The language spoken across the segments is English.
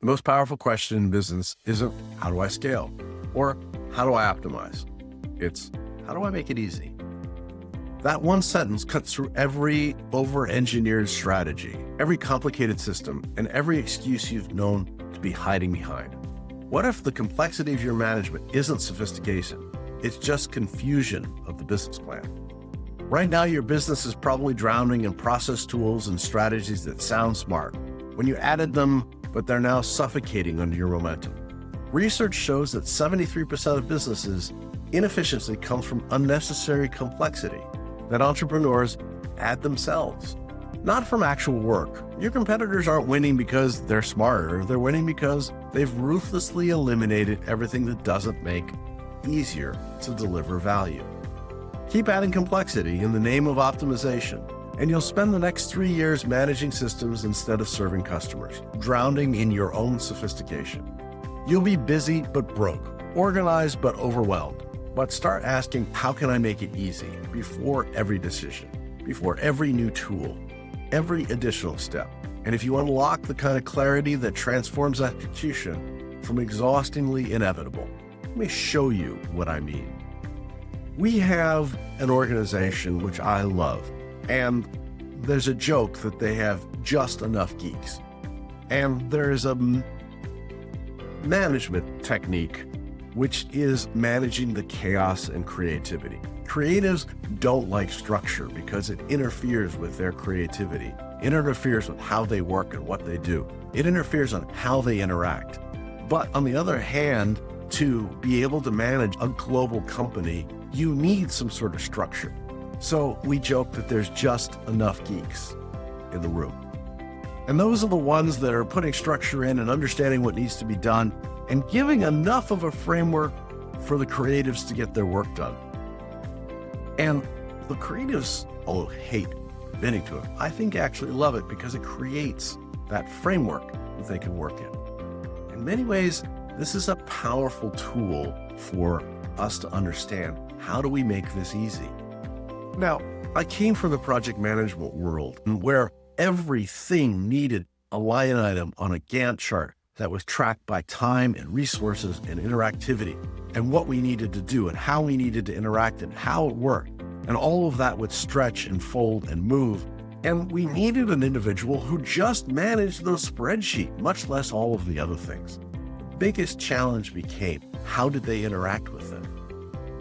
The most powerful question in business isn't how do I scale or how do I optimize? It's how do I make it easy? That one sentence cuts through every over-engineered strategy, every complicated system, and every excuse you've known to be hiding behind. What if the complexity of your management isn't sophistication? It's just confusion of the business plan. Right now, your business is probably drowning in process tools and strategies that sound smart when you added them, but they're now suffocating under your momentum. Research shows that 73% of businesses' inefficiency comes from unnecessary complexity that entrepreneurs add themselves, not from actual work. Your competitors aren't winning because they're smarter. They're winning because they've ruthlessly eliminated everything that doesn't make easier to deliver value. Keep adding complexity in the name of optimization, and you'll spend the next 3 years managing systems instead of serving customers, drowning in your own sophistication. You'll be busy but broke, organized but overwhelmed. But start asking, how can I make it easy before every decision, before every new tool, every additional step? And if you unlock the kind of clarity that transforms execution from exhaustingly inevitable, let me show you what I mean. We have an organization which I love, and there's a joke that they have just enough geeks. And there is a management technique which is managing the chaos and creativity. Creatives don't like structure because it interferes with their creativity. It interferes with how they work and what they do. It interferes on how they interact. But on the other hand, to be able to manage a global company, you need some sort of structure. So we joke that there's just enough geeks in the room. And those are the ones that are putting structure in and understanding what needs to be done and giving enough of a framework for the creatives to get their work done. And the creatives hate admitting to it. I think actually love it because it creates that framework that they can work in. In many ways, this is a powerful tool for us to understand how do we make this easy. Now, I came from the project management world where everything needed a line item on a Gantt chart that was tracked by time and resources and interactivity and what we needed to do and how we needed to interact and how it worked. And all of that would stretch and fold and move. And we needed an individual who just managed the spreadsheet, much less all of the other things. The biggest challenge became, how did they interact with it?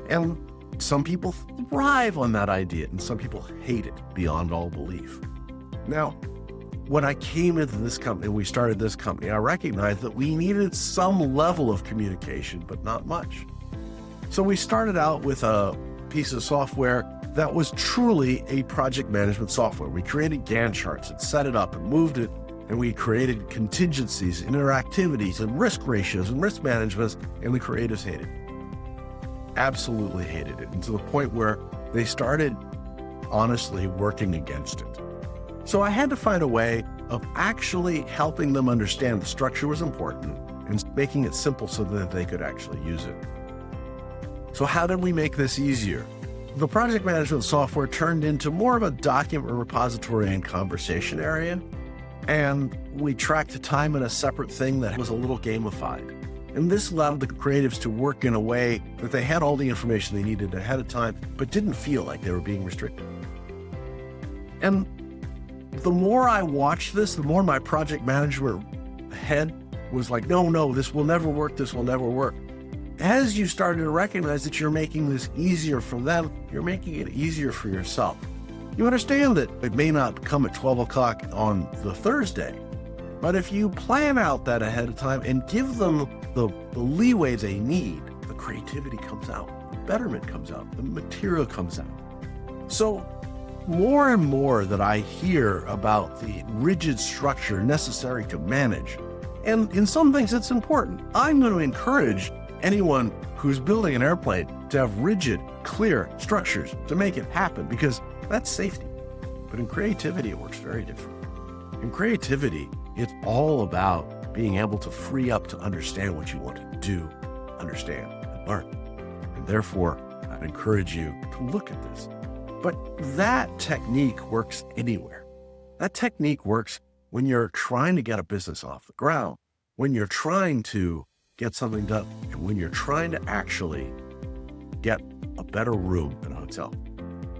And some people thrive on that idea and some people hate it beyond all belief. Now, when I came into this company, we started this company, I recognized that we needed some level of communication, but not much. So we started out with a piece of software that was truly a project management software. We created Gantt charts and set it up and moved it, and we created contingencies, interactivities, and risk ratios and risk management, and the creatives hated it. Absolutely hated it, and to the point where they started honestly working against it. So I had to find a way of actually helping them understand the structure was important and making it simple so that they could actually use it. So how did we make this easier? The project management software turned into more of a document repository and conversation area, and we tracked the time in a separate thing that was a little gamified. And this allowed the creatives to work in a way that they had all the information they needed ahead of time, but didn't feel like they were being restricted. And the more I watched this, the more my project manager head was like, no, this will never work, this will never work. As you started to recognize that you're making this easier for them, you're making it easier for yourself. You understand that it may not come at 12 o'clock on the Thursday, but if you plan out that ahead of time and give them the leeway they need, the creativity comes out, the betterment comes out, the material comes out. So more and more that I hear about the rigid structure necessary to manage, and in some things it's important, I'm going to encourage anyone who's building an airplane to have rigid, clear structures to make it happen, because that's safety. But in creativity, it works very different. In creativity, it's all about being able to free up to understand what you want to do, understand, and learn. And therefore, I'd encourage you to look at this. But that technique works anywhere. That technique works when you're trying to get a business off the ground, when you're trying to get something done, and when you're trying to actually get a better room in a hotel.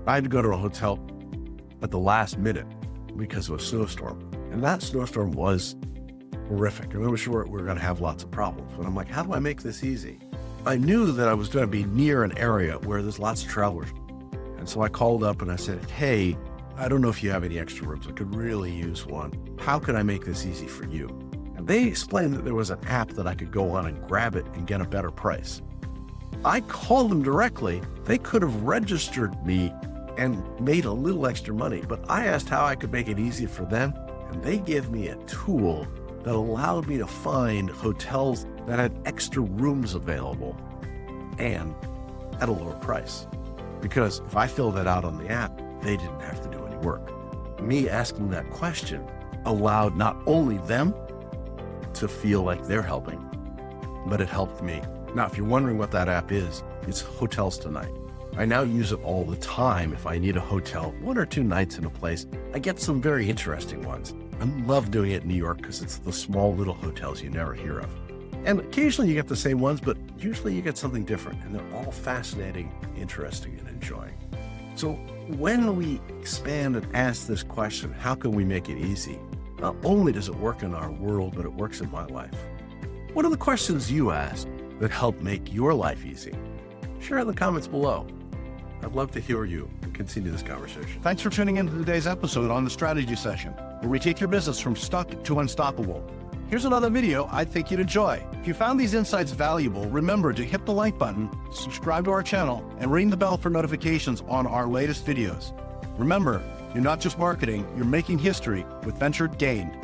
I had to go to a hotel at the last minute because of a snowstorm. And that snowstorm was horrific. And I was sure we were going to have lots of problems. But I'm like, how do I make this easy? I knew that I was going to be near an area where there's lots of travelers. And so I called up and I said, hey, I don't know if you have any extra rooms. I could really use one. How can I make this easy for you? And they explained that there was an app that I could go on and grab it and get a better price. I called them directly. They could have registered me and made a little extra money, but I asked how I could make it easy for them, and they gave me a tool that allowed me to find hotels that had extra rooms available and at a lower price. Because if I filled that out on the app, they didn't have to do any work. Me asking that question allowed not only them to feel like they're helping, but it helped me. Now, if you're wondering what that app is, it's Hotels Tonight. I now use it all the time. If I need a hotel, 1 or 2 nights in a place, I get some very interesting ones. I love doing it in New York because it's the small little hotels you never hear of. And occasionally you get the same ones, but usually you get something different, and they're all fascinating, interesting, and enjoying. So when we expand and ask this question, how can we make it easy? Not only does it work in our world, but it works in my life. What are the questions you ask that help make your life easy? Share in the comments below. I'd love to hear you and continue this conversation. Thanks for tuning in to today's episode on the Strategy Session, where we take your business from stuck to unstoppable. Here's another video I think you'd enjoy. If you found these insights valuable, remember to hit the like button, subscribe to our channel, and ring the bell for notifications on our latest videos. Remember, you're not just marketing, you're making history with Venture Gained.